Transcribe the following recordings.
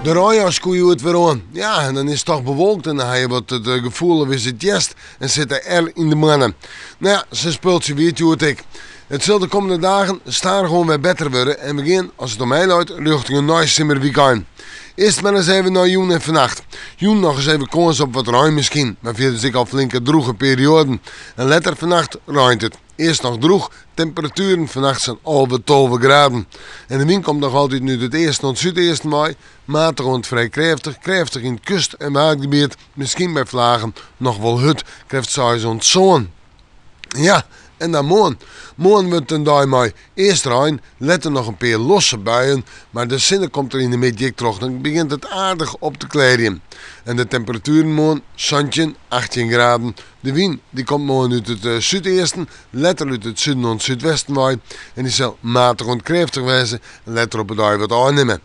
De rijjas koe je het weer aan. Ja, en dan is het toch bewolkt en dan heb je wat het gevoel of is het jest en zit er R in de mannen. Nou ja, ze speelt je weet hoe het ik. Het zal de komende dagen staan gewoon weer beter worden en begin, als het om mij luidt, richting een nice simmerweekend. Eerst maar eens even naar Joen en vannacht. Joen nog eens even kans op wat ruim misschien, maar vierde zich al flinke droege perioden. En letter vannacht ruimt het. Eerst nog droeg, temperaturen vannacht zijn over 12 graden. En de wind komt nog altijd nu het eerste tot zuideerste mei. Matig en vrij krachtig in het kust- en waardgebied. Misschien bij vlagen nog wel hut, krijgt zij zo'n zon. Ja, en dan morgen. Morgen wordt een dag mei eerst rein, letten nog een paar losse buien, maar de zinne komt er in de middag terug. Dan begint het aardig op te kleden. En de temperaturen morgen, zandje, 18 graden. De wind die komt morgen uit het zuideersten, letter uit het zuiden en het zuidwesten mei. En die zal matig en krachtig wezen en letter op het dag wat aannemen.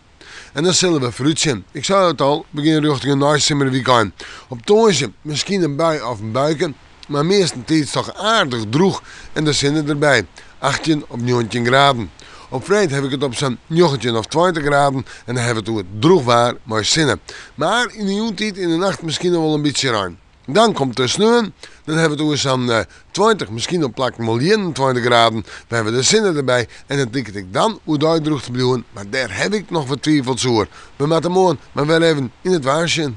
En dan zullen we fruit zien. Ik zei het al, beginnen richting een nice simmerweekend. Op toonje misschien een bui of een buiken. Maar meestentijds toch aardig droeg en de zinnen erbij. 18 of 19 graden. Op vrijdag heb ik het op zo'n 19 of 20 graden en dan hebben we het droeg waar, maar zinnen. Maar in de jontijd in de nacht misschien nog wel een beetje ruim. Dan komt de sneeuw, dan hebben we het zo'n 20, misschien op plak wel 21 graden. We hebben de zinnen erbij en dan denk ik dan hoe dat droeg te blijven. Maar daar heb ik nog wat twijfels over. We moeten morgen maar wel even in het waarsje.